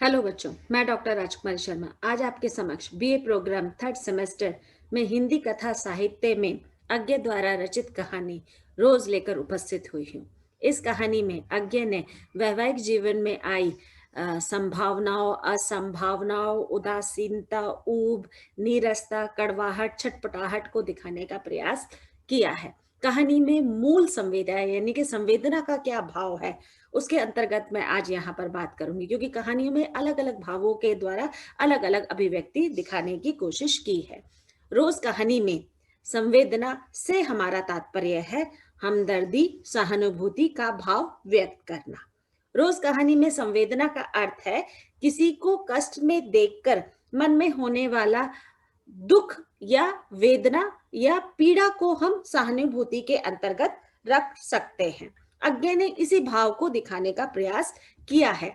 Hello बच्चों, मैं doctor राजकुमारी शर्मा आज आपके समक्ष बीए प्रोग्राम थर्ड सेमेस्टर में हिंदी कथा साहित्य में अज्ञे द्वारा रचित कहानी रोज लेकर उपस्थित हुई हूँ। इस कहानी में अज्ञे ने वैवाहिक जीवन में आई संभावनाओं, असंभावनाओं, उदासीनता, ऊब, नीरसता, कड़वाहट, छटपटाहट को दिखाने का प्रयास किया है। कहानी में मूल संवेदना यानी कि संवेदना का क्या भाव है, उसके अंतर्गत मैं आज यहाँ पर बात करूंगी, क्योंकि कहानियों में अलग अलग भावों के द्वारा अलग अलग अभिव्यक्ति दिखाने की कोशिश की है। रोज कहानी में संवेदना से हमारा तात्पर्य है हमदर्दी, सहानुभूति का भाव व्यक्त करना। रोज कहानी में संवेदना का अर्थ है किसी को कष्ट में देखकर मन में होने वाला दुख या वेदना या पीड़ा को हम सहानुभूति के अंतर्गत रख सकते हैं। अज्ञे ने इसी भाव को दिखाने का प्रयास किया है।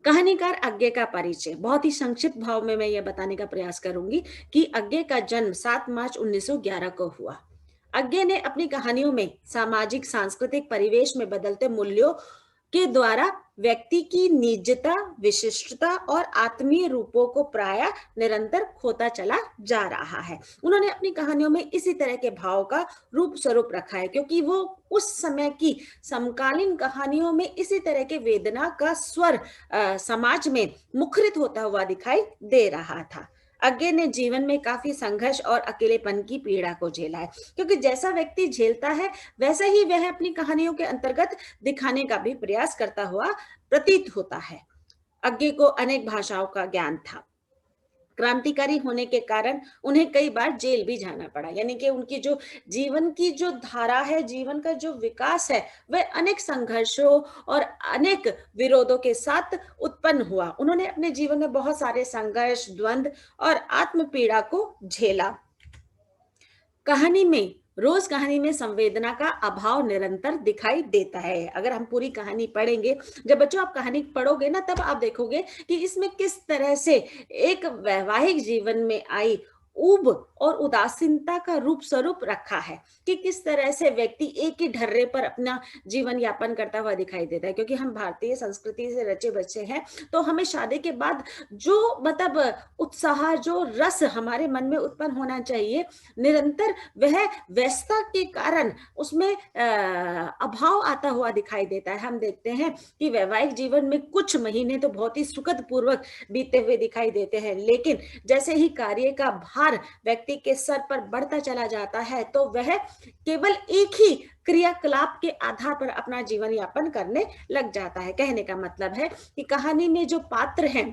कहानीकार अज्ञे का परिचय बहुत ही संक्षिप्त भाव में मैं यह बताने का प्रयास करूंगी कि अज्ञे का जन्म 7 मार्च 1911 को हुआ। अज्ञे ने अपनी कहानियों में सामाजिक सांस्कृतिक परिवेश में बदलते मूल्यों के द्वारा व्यक्ति की निजता, विशिष्टता और आत्मीय रूपों को प्रायः निरंतर खोता चला जा रहा है। उन्होंने अपनी कहानियों में इसी तरह के भाव का रूप स्वरूप रखा है, क्योंकि वो उस समय की समकालीन कहानियों में इसी तरह के वेदना का स्वर समाज में मुखरित होता हुआ दिखाई दे रहा था। अज्ञे ने जीवन में काफी संघर्ष और अकेलेपन की पीड़ा को झेला है, क्योंकि जैसा व्यक्ति झेलता है वैसे ही वह अपनी कहानियों के अंतर्गत दिखाने का भी प्रयास करता हुआ प्रतीत होता है। अज्ञे को अनेक भाषाओं का ज्ञान था। क्रांतिकारी होने के कारण उन्हें कई बार जेल भी जाना पड़ा, यानी कि उनकी जो जीवन की जो धारा है, जीवन का जो विकास है, वह अनेक संघर्षों और अनेक विरोधों के साथ उत्पन्न हुआ। उन्होंने अपने जीवन में बहुत सारे संघर्ष, द्वंद्व और आत्म पीड़ा को झेला। रोज कहानी में संवेदना का अभाव निरंतर दिखाई देता है। अगर हम पूरी कहानी पढ़ेंगे, जब बच्चों आप कहानी पढ़ोगे ना, तब आप देखोगे कि इसमें किस तरह से एक वैवाहिक जीवन में आई ऊब और उदासीनता का रूप स्वरूप रखा है, कि किस तरह से व्यक्ति एक ही ढर्रे पर अपना जीवन यापन करता हुआ दिखाई देता है। क्योंकि हम भारतीय संस्कृति से रचे बच्चे हैं, तो हमें शादी के बाद जो मतलब उत्साह, जो रस हमारे मन में उत्पन्न होना चाहिए, निरंतर वह व्यस्तता के कारण उसमें अभाव आता हुआ दिखाई देता है। हम देखते हैं कि वैवाहिक जीवन में कुछ महीने तो बहुत ही सुखद पूर्वक बीते हुए दिखाई देते हैं, लेकिन जैसे ही कार्य का भार व्यक्ति के सर पर बढ़ता चला जाता है, तो वह केवल एक ही क्रियाकलाप के आधार पर अपना जीवन यापन करने लग जाता है। कहने का मतलब है कि कहानी में जो पात्र हैं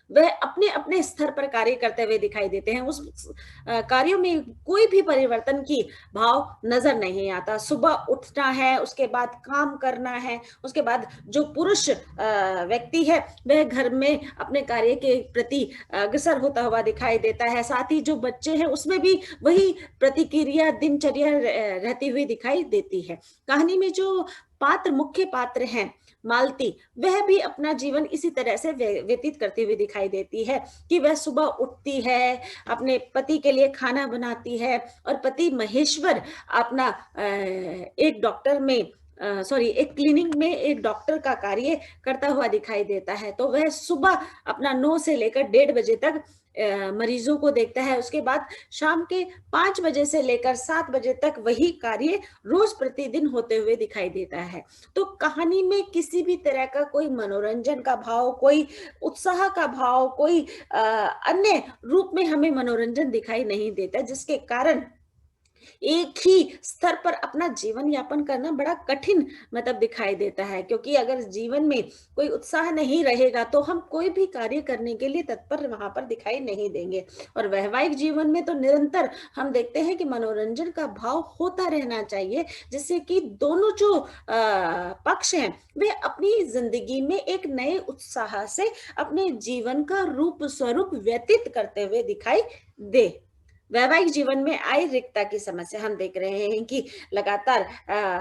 वह अपने अपने स्तर पर कार्य करते हुए दिखाई देते हैं। उस कार्यों में कोई भी परिवर्तन की भाव नजर नहीं आता। सुबह उठना है, उसके बाद काम करना है, उसके बाद जो पुरुष व्यक्ति है वह घर में अपने कार्य के प्रति अग्रसर होता हुआ दिखाई देता है। साथ ही जो बच्चे हैं उसमें भी वही प्रतिक्रिया, दिनचर्या रहती हुई दिखाई देती है। कहानी में जो मुख्य पात्र हैं, मालती, वह भी अपना जीवन इसी तरह से व्यतीत करती हुई दिखाई देती है कि वह सुबह उठती है, अपने पति के लिए खाना बनाती है, और पति महेश्वर अपना एक डॉक्टर में एक क्लिनिक में एक डॉक्टर का कार्य करता हुआ दिखाई देता है। तो वह सुबह अपना 9 से लेकर 1:30 बजे तक मरीजों को देखता है। उसके बाद शाम के 5 बजे से लेकर 7 बजे तक वही कार्य रोज प्रतिदिन होते हुए दिखाई देता है। तो कहानी में किसी भी तरह का कोई मनोरंजन का भाव, कोई उत्साह का भाव, कोई अन्य रूप में हमें मनोरंजन दिखाई नहीं देता, जिसके कारण एक ही स्तर पर अपना जीवन यापन करना बड़ा कठिन मतलब दिखाई देता है। क्योंकि अगर जीवन में कोई उत्साह नहीं रहेगा तो हम कोई भी कार्य करने के लिए तत्पर वहां पर दिखाई नहीं देंगे। और वैवाहिक जीवन में तो निरंतर हम देखते हैं कि मनोरंजन का भाव होता रहना चाहिए, जिससे कि दोनों जो पक्ष हैं वे अपनी जिंदगी में एक नए उत्साह से अपने जीवन का रूप स्वरूप व्यतीत करते हुए दिखाई दे। वैवाहिक जीवन में आई रिक्तता की समस्या हम देख रहे हैं कि लगातार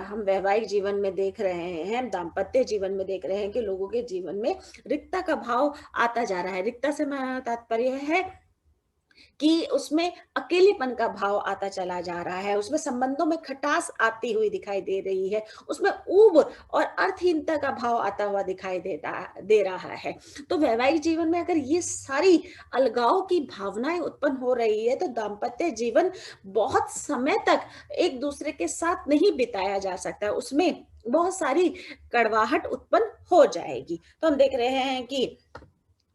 हम वैवाहिक जीवन में देख रहे हैं, दाम्पत्य जीवन में देख रहे हैं कि लोगों के जीवन में रिक्तता का भाव आता जा रहा है। रिक्तता से हमारा तात्पर्य है कि उसमें अकेलेपन का भाव आता चला जा रहा है, उसमें संबंधों में खटास आती हुई दिखाई दे रही है, उसमें ऊब और अर्थहीनता का भाव आता हुआ दिखाई दे रहा है। तो वैवाहिक जीवन में अगर ये सारी अलगाव की भावनाएँ उत्पन्न हो रही है, तो दाम्पत्य जीवन बहुत समय तक एक दूसरे के साथ नहीं बिताया जा सकता, उसमें बहुत सारी कड़वाहट उत्पन्न हो जाएगी। तो हम देख रहे हैं कि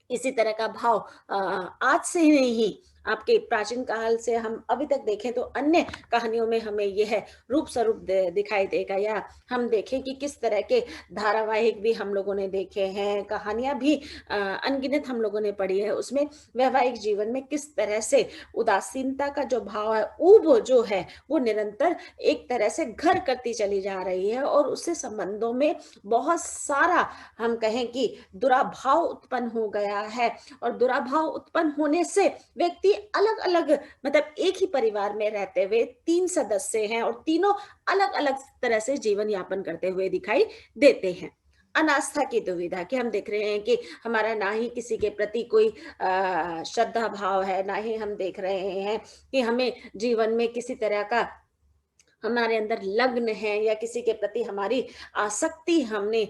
इसी तरह का भाव आज से ही नहीं, आपके प्राचीन काल से हम अभी तक देखें तो अन्य कहानियों में हमें यह रूप स्वरूप दिखाई देगा, या हम देखें कि किस तरह के धारावाहिक भी हम लोगों ने देखे हैं, कहानियां भी अनगिनत हम लोगों ने पढ़ी है, उसमें वैवाहिक जीवन में किस तरह से उदासीनता का जो भाव है, ऊब जो है, वो निरंतर एक तरह से घर करती चली जा रही है, और उससे संबंधों में बहुत सारा, हम कहें कि दुराभाव उत्पन्न हो गया है। और दुराभाव उत्पन्न होने से व्यक्ति अलग-अलग, मतलब एक ही परिवार में रहते हुए 3 सदस्य हैं और तीनों अलग-अलग तरह से जीवन यापन करते हुए दिखाई देते हैं। अनास्था की दुविधा, कि हम देख रहे हैं कि हमारा ना ही किसी के प्रति कोई श्रद्धा भाव है, ना ही हम देख रहे हैं कि हमें जीवन में किसी तरह का हमारे अंदर लग्न है, या किसी के प्रति हमारी आसक्ति हमने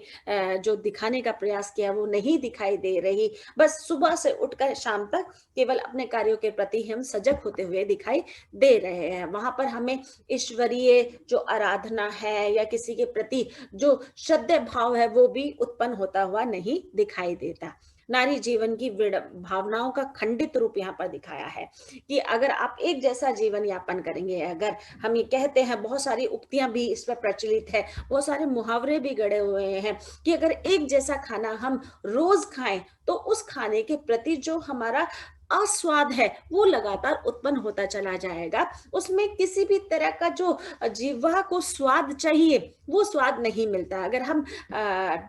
जो दिखाने का प्रयास किया वो नहीं दिखाई दे रही। बस सुबह से उठकर शाम तक केवल अपने कार्यों के प्रति हम सजग होते हुए दिखाई दे रहे हैं। वहाँ पर हमें ईश्वरीय जो आराधना है या किसी के प्रति जो श्रद्धेय भाव है वो भी उत्पन्न होता हुआ नहीं दिखाई देता। नारी जीवन की भावनाओं का खंडित रूप यहाँ पर दिखाया है, कि अगर आप एक जैसा जीवन यापन करेंगे, अगर हम ये कहते हैं, बहुत सारी उक्तियां भी इस पर प्रचलित है, बहुत सारे मुहावरे भी गढ़े हुए हैं, कि अगर एक जैसा खाना हम रोज खाएं तो उस खाने के प्रति जो हमारा आस्वाद है वो लगातार उत्पन्न होता चला जाएगा, उसमें किसी भी तरह का जो जीवा को स्वाद चाहिए वो स्वाद नहीं मिलता। अगर हम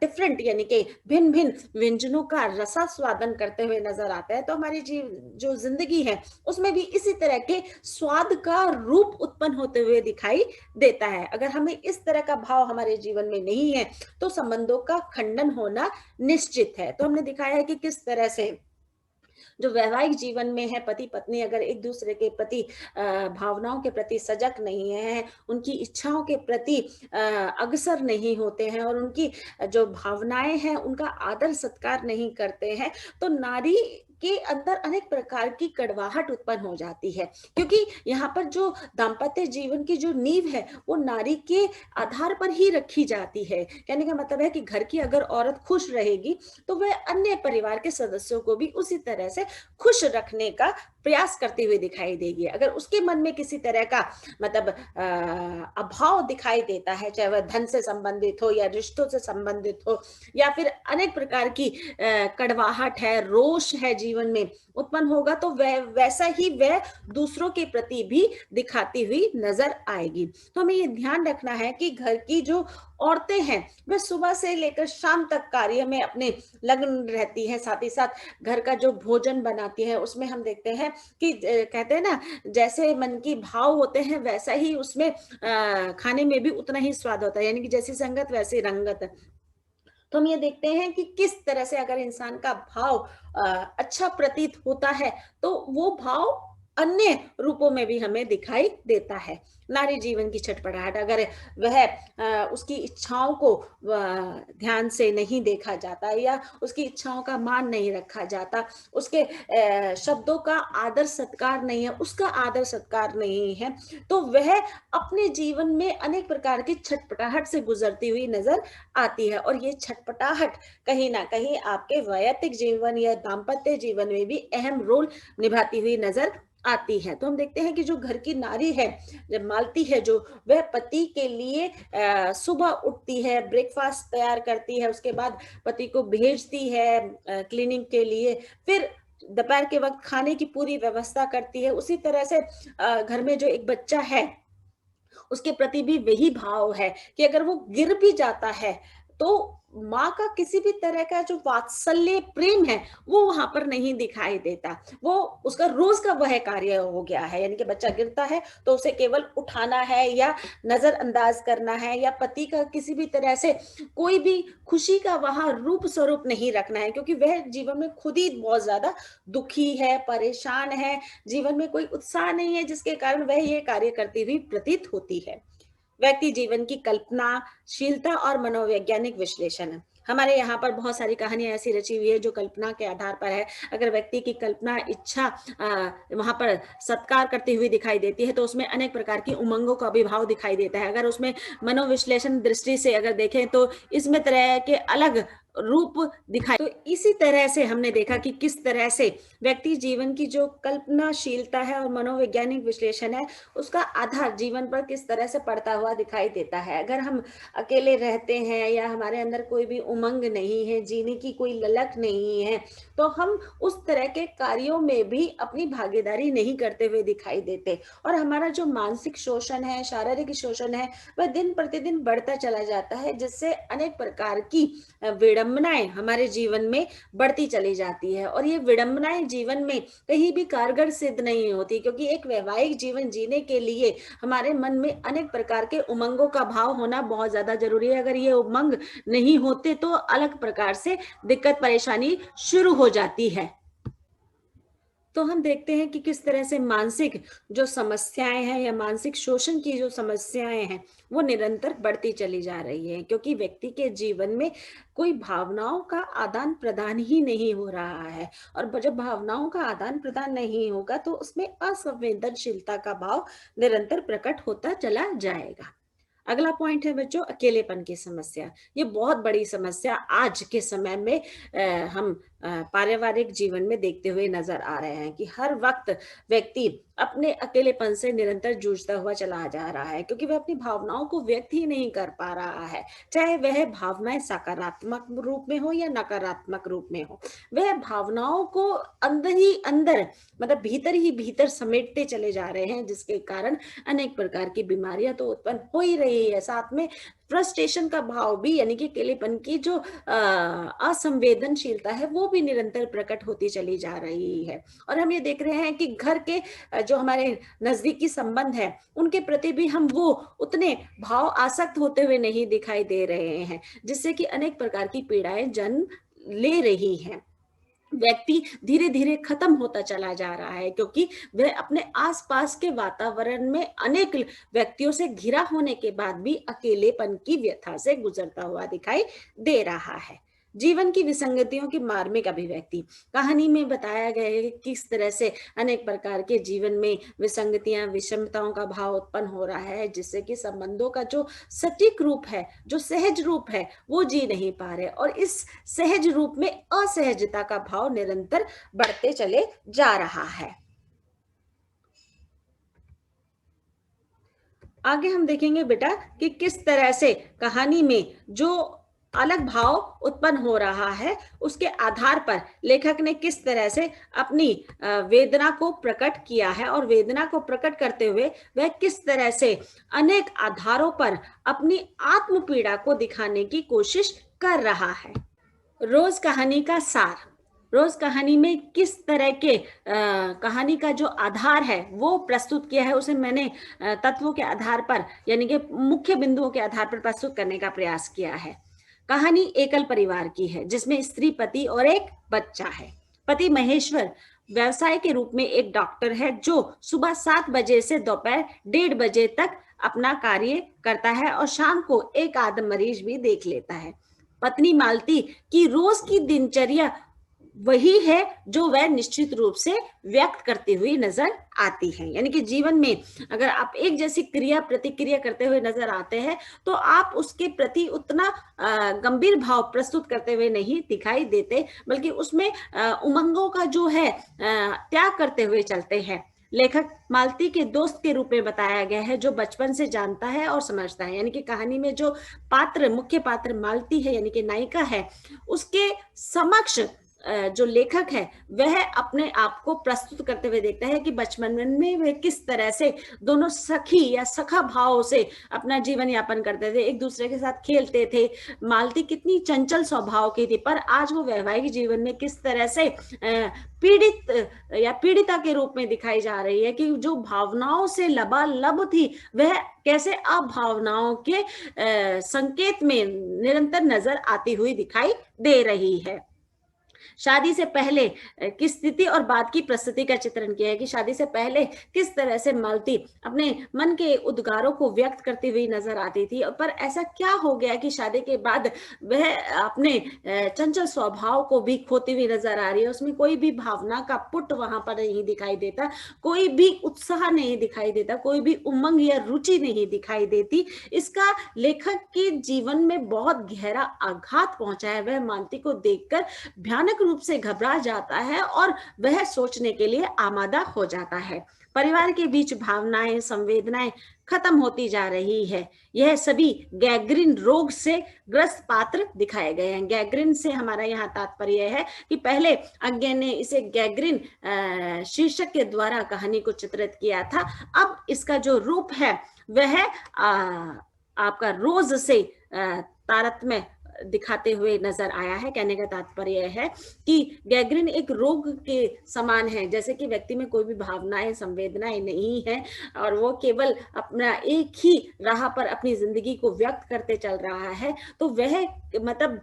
डिफरेंट, यानी कि भिन्न भिन्न व्यंजनों का रसास्वादन करते हुए नजर आता है, तो हमारी जो जिंदगी है उसमें भी इसी तरह के स्वाद का रूप उत्पन्न होते हुए दिखाई देता है। अगर हमें इस तरह का भाव हमारे जीवन में नहीं है तो संबंधों का खंडन होना निश्चित है। तो हमने दिखाया है कि किस तरह से जो वैवाहिक जीवन में है, पति पत्नी अगर एक दूसरे के प्रति भावनाओं के प्रति सजग नहीं है, उनकी इच्छाओं के प्रति अग्रसर नहीं होते हैं, और उनकी जो भावनाएं हैं उनका आदर सत्कार नहीं करते हैं, तो नारी के अंदर अनेक प्रकार की कड़वाहट उत्पन्न हो जाती है। क्योंकि यहाँ पर जो दाम्पत्य जीवन की जो नींव है वो नारी के आधार पर ही रखी जाती है। कहने का मतलब है कि घर की अगर औरत खुश रहेगी तो वह अन्य परिवार के सदस्यों को भी उसी तरह से खुश रखने का प्रयास करती हुई दिखाई देगी। अगर उसके मन में किसी तरह का, मतलब अभाव दिखाई देता है, चाहे वह धन से संबंधित हो या रिश्तों से संबंधित हो, या फिर अनेक प्रकार की कड़वाहट है, रोष है जीवन में उत्पन्न होगा, तो वैसा ही वह दूसरों के प्रति भी दिखाती हुई नजर आएगी। तो हमें ये ध्यान रखना है कि घर की जो औरतें हैं वह सुबह से लेकर शाम तक कार्य में अपने लग्न रहती हैं, साथ ही साथ घर का जो भोजन बनाती है उसमें हम देखते हैं कि कहते हैं ना, जैसे मन की भाव होते हैं वैसा ही उसमें खाने में भी उतना ही स्वाद होता है, यानी कि जैसी संगत वैसी रंगत। तो हम ये देखते हैं कि किस तरह से अगर इंसान का भाव अच्छा प्रतीत होता है तो वो भाव अन्य रूपों में भी हमें दिखाई देता है। नारी जीवन की छटपटाहट, अगर वह उसकी इच्छाओं को ध्यान से नहीं देखा जाता, या उसकी इच्छाओं का मान नहीं रखा जाता, उसके शब्दों का आदर सत्कार नहीं है, उसका आदर सत्कार नहीं है, तो वह अपने जीवन में अनेक प्रकार की छटपटाहट से गुजरती हुई नजर आती है। और ये छटपटाहट कहीं ना कहीं आपके वैयक्तिक जीवन या दाम्पत्य जीवन में भी अहम रोल निभाती हुई नजर आती है। तो हम देखते हैं कि जो घर की नारी है, जब मालती है, जो वह पति के लिए सुबह उठती है, ब्रेकफास्ट तैयार करती है, उसके बाद पति को भेजती है क्लीनिंग के लिए, फिर दोपहर के वक्त खाने की पूरी व्यवस्था करती है, उसी तरह से घर में जो एक बच्चा है उसके प्रति भी वही भाव है कि अगर वो गिर भी जाता है तो माँ का किसी भी तरह का जो वात्सल्य प्रेम है, वो वहाँ पर नहीं दिखाई देता। वो उसका रोज़ का वह कार्य हो गया है, यानी कि बच्चा गिरता है, तो उसे केवल उठाना है या नज़रअंदाज करना है, या पति का किसी भी तरह से कोई भी खुशी का वहाँ रूप स्वरूप नहीं रखना है, क्योंकि वह जीवन में खुद ही बहुत ज़्यादा दुखी है, परेशान है, जीवन में कोई उत्साह नहीं है, जिसके कारण वह ये कार्य करती हुई प्रतीत होती है। व्यक्ति जीवन की कल्पनाशीलता और मनोवैज्ञानिक विश्लेषण है। हमारे यहाँ पर बहुत सारी कहानियाँ ऐसी रची हुई है जो कल्पना के आधार पर है। अगर व्यक्ति की कल्पना इच्छा वहाँ पर सत्कार करती हुई दिखाई देती है, तो उसमें अनेक प्रकार की उमंगों का अभिभाव दिखाई देता है। अगर उसमें मनोविश्लेषण दृष्टि से अगर देखें, तो इसमें तरह के अलग रूप दिखाई। तो इसी तरह से हमने देखा कि किस तरह से व्यक्ति जीवन की जो कल्पनाशीलता है और मनोवैज्ञानिक विश्लेषण है, उसका आधार जीवन पर किस तरह से पड़ता हुआ दिखाई देता है। अगर हम अकेले रहते हैं या हमारे अंदर कोई भी उमंग नहीं है, जीने की कोई ललक नहीं है, तो हम उस तरह के कार्यों में भी अपनी भागीदारी नहीं करते हुए दिखाई देते, और हमारा जो मानसिक शोषण है, शारीरिक शोषण है, वह दिन प्रतिदिन बढ़ता चला जाता है, जिससे अनेक प्रकार की विडंबनाएं हमारे जीवन में बढ़ती चली जाती है। और ये विडंबनाएं जीवन में कहीं भी कारगर सिद्ध नहीं होती, क्योंकि एक वैवाहिक जीवन जीने के लिए हमारे मन में अनेक प्रकार के उमंगों का भाव होना बहुत ज्यादा जरूरी है। अगर ये उमंग नहीं होते, तो अलग प्रकार से दिक्कत परेशानी शुरू हो जाती है। तो हम देखते हैं कि किस तरह से मानसिक जो समस्याएं हैं या मानसिक शोषण की जो समस्याएं हैं, वो निरंतर बढ़ती चली जा रही है, क्योंकि व्यक्ति के जीवन में कोई भावनाओं का आदान प्रदान ही नहीं हो रहा है। और जब भावनाओं का आदान प्रदान नहीं होगा, तो उसमें असंवेदनशीलता का भाव निरंतर प्रकट होता चला जाएगा। अगला पॉइंट है बच्चों, अकेलेपन की समस्या। ये बहुत बड़ी समस्या आज के समय में हम पारिवारिक जीवन में देखते हुए नजर आ रहे हैं कि हर वक्त व्यक्ति अपने अकेलेपन से निरंतर जूझता हुआ चला जा रहा है, क्योंकि वह अपनी भावनाओं को व्यक्त ही नहीं कर पा रहा है। चाहे वह भावनाएं सकारात्मक रूप में हो या नकारात्मक रूप में हो, वह भावनाओं को अंदर ही अंदर, मतलब भीतर ही भीतर समेटते चले जा रहे हैं, जिसके कारण अनेक प्रकार की बीमारियां तो उत्पन्न हो ही रही है। साथ में फ्रस्ट्रेशन का भाव भी, यानी कि अकेलेपन की जो असंवेदनशीलता है, वो भी निरंतर प्रकट होती चली जा रही है। और हम ये देख रहे हैं कि घर के जो हमारे नजदीकी संबंध है, उनके प्रति भी हम वो उतने भाव आसक्त होते हुए नहीं दिखाई दे रहे हैं, जिससे कि अनेक प्रकार की पीड़ाएं जन्म ले रही हैं। व्यक्ति धीरे धीरे खत्म होता चला जा रहा है, क्योंकि वह अपने आसपास के वातावरण में अनेक व्यक्तियों से घिरा होने के बाद भी अकेलेपन की व्यथा से गुजरता हुआ दिखाई दे रहा है। जीवन की विसंगतियों की मार्मिक अभिव्यक्ति। कहानी में बताया गया है कि किस तरह से अनेक प्रकार के जीवन में विसंगतियां, विषमताओं का भाव उत्पन्न हो रहा है, जिससे कि संबंधों का जो सटीक रूप है, जो सहज रूप है, वो जी नहीं पा रहे, और इस सहज रूप में असहजता का भाव निरंतर बढ़ते चले जा रहा है। आगे हम देखेंगे बेटा कि किस तरह से कहानी में जो अलग भाव उत्पन्न हो रहा है, उसके आधार पर लेखक ने किस तरह से अपनी वेदना को प्रकट किया है, और वेदना को प्रकट करते हुए वह किस तरह से अनेक आधारों पर अपनी आत्म पीड़ा को दिखाने की कोशिश कर रहा है। रोज कहानी का सार। रोज कहानी में किस तरह के कहानी का जो आधार है वो प्रस्तुत किया है, उसे मैंने तत्वों के आधार पर, यानी कि मुख्य बिंदुओं के आधार पर प्रस्तुत करने का प्रयास किया है। कहानी एकल परिवार की है, जिसमें स्त्री, पति और एक बच्चा है। पति महेश्वर व्यवसाय के रूप में एक डॉक्टर है, जो सुबह 7 बजे से दोपहर 1:30 बजे तक अपना कार्य करता है, और शाम को एक आध मरीज भी देख लेता है। पत्नी मालती की रोज की दिनचर्या वही है जो वह निश्चित रूप से व्यक्त करती हुई नजर आती है, यानी कि जीवन में अगर आप एक जैसी क्रिया प्रतिक्रिया करते हुए नजर आते हैं, तो आप उसके प्रति उतना गंभीर भाव प्रस्तुत करते हुए नहीं दिखाई देते, बल्कि उसमें उमंगों का जो है त्याग करते हुए चलते हैं। लेखक मालती के दोस्त के रूप में बताया गया है, जो बचपन से जानता है और समझता है, यानी कि कहानी में जो पात्र, मुख्य पात्र मालती है, यानी कि नायिका है, उसके समक्ष जो लेखक है वह अपने आप को प्रस्तुत करते हुए देखता है कि बचपन में वे किस तरह से दोनों सखी या सखा भाव से अपना जीवन यापन करते थे, एक दूसरे के साथ खेलते थे। मालती कितनी चंचल स्वभाव की थी, पर आज वो वैवाहिक जीवन में किस तरह से पीड़ित या पीड़िता के रूप में दिखाई जा रही है, कि जो भावनाओं से लबालब थी वह कैसे अभावनाओं के संकेत में निरंतर नजर आती हुई दिखाई दे रही है। शादी से पहले की स्थिति और बाद की प्रस्तुति का चित्रण किया है कि शादी से पहले किस तरह से मालती अपने मन के उद्गारों को व्यक्त करती हुई नजर आती थी, पर ऐसा क्या हो गया कि शादी के बाद वह अपने चंचल स्वभाव को भी खोती हुई नजर आ रही है। उसमें कोई भी भावना का पुट वहां पर नहीं दिखाई देता, कोई भी उत्साह नहीं दिखाई देता, कोई भी उमंग या रुचि नहीं दिखाई देती। इसका लेखक के जीवन में बहुत गहरा आघात पहुंचा है। वह मालती को देखकर भयानक रूप से घबरा जाता है और वह सोचने के लिए आमादा हो जाता है। परिवार के बीच भावनाएं, संवेदनाएं खत्म होती जा रही है। यह सभी गैग्रीन रोग से ग्रस्त पात्र दिखाए गए हैं। गैग्रीन से हमारा यहाँ तात्पर्य है कि पहले अज्ञे ने इसे गैग्रीन शीर्षक के द्वारा कहानी को चित्रित किया था। अब इसका जो रूप है वह आपका रोज से तारतम्य दिखाते हुए नजर आया है। कहने का तात्पर्य है कि गैग्रीन एक रोग के समान है, जैसे कि व्यक्ति में कोई भी भावनाएं, संवेदनाएं नहीं है और वो केवल अपना एक ही राह पर अपनी जिंदगी को व्यक्त करते चल रहा है, तो वह मतलब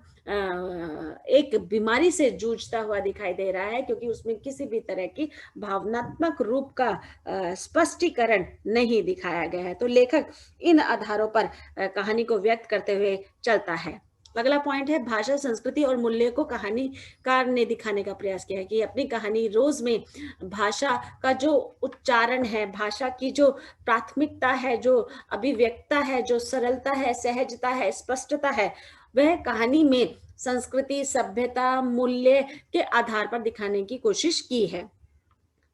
एक बीमारी से जूझता हुआ दिखाई दे रहा है, क्योंकि उसमें किसी भी तरह की भावनात्मक रूप का स्पष्टीकरण नहीं दिखाया गया है। तो लेखक इन आधारों पर कहानी को व्यक्त करते हुए चलता है। अगला पॉइंट है, भाषा, संस्कृति और मूल्य को कहानीकार ने दिखाने का प्रयास किया है कि अपनी कहानी रोज में भाषा का जो उच्चारण है, भाषा की जो प्राथमिकता है, जो अभिव्यक्ता है, जो सरलता है, सहजता है, स्पष्टता है, वह कहानी में संस्कृति, सभ्यता, मूल्य के आधार पर दिखाने की कोशिश की है।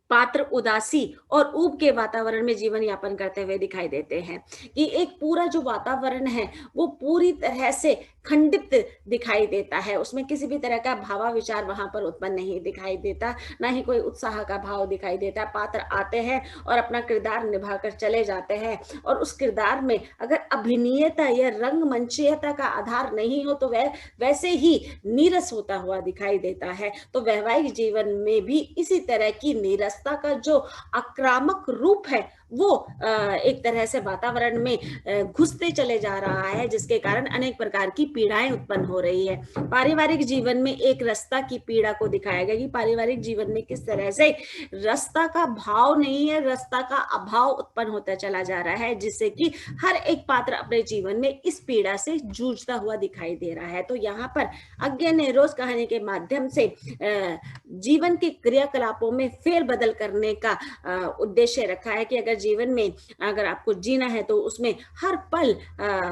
पात्र उदासी और ऊब के वातावरण में जीवन यापन करते हुए दिखाई देते हैं, कि एक पूरा जो वातावरण है वो पूरी तरह से खंडित दिखाई देता है। उसमें किसी भी तरह का भावाविचार वहां पर उत्पन्न नहीं दिखाई देता, ना ही कोई उत्साह का भाव दिखाई देता। पात्र आते हैं और अपना किरदार निभाकर चले जाते हैं, और उस किरदार में अगर अभिनीयता या रंगमंचीयता का आधार नहीं हो तो वह वैसे ही नीरस होता हुआ दिखाई देता है। तो वैवाहिक जीवन में भी इसी तरह की नीरसता का जो आक्रामक रूप है वो एक तरह से वातावरण में घुसते चले जा रहा है, जिसके कारण अनेक प्रकार की पीड़ाएं उत्पन्न हो रही है। पारिवारिक जीवन में एक रस्ता की पीड़ा को दिखाया गया कि पारिवारिक जीवन में किस तरह से रस्ता का भाव नहीं है, रस्ता का अभाव उत्पन्न होता चला जा रहा है, जिससे कि हर एक पात्र अपने जीवन में इस पीड़ा से जूझता हुआ दिखाई दे रहा है। तो यहाँ पर अज्ञे ने रोज कहानी के माध्यम से जीवन के क्रियाकलापों में फेरबदल करने का उद्देश्य रखा है, कि अगर जीवन में अगर आपको जीना है तो उसमें हर पल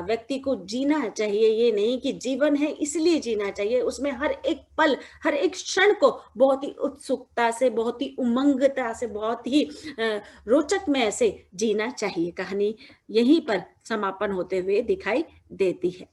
व्यक्ति को जीना चाहिए। ये नहीं कि जीवन है इसलिए जीना चाहिए, उसमें हर एक पल, हर एक क्षण को बहुत ही उत्सुकता से, बहुत ही उमंगता से, बहुत ही रोचकमय से जीना चाहिए। कहानी यहीं पर समापन होते हुए दिखाई देती है।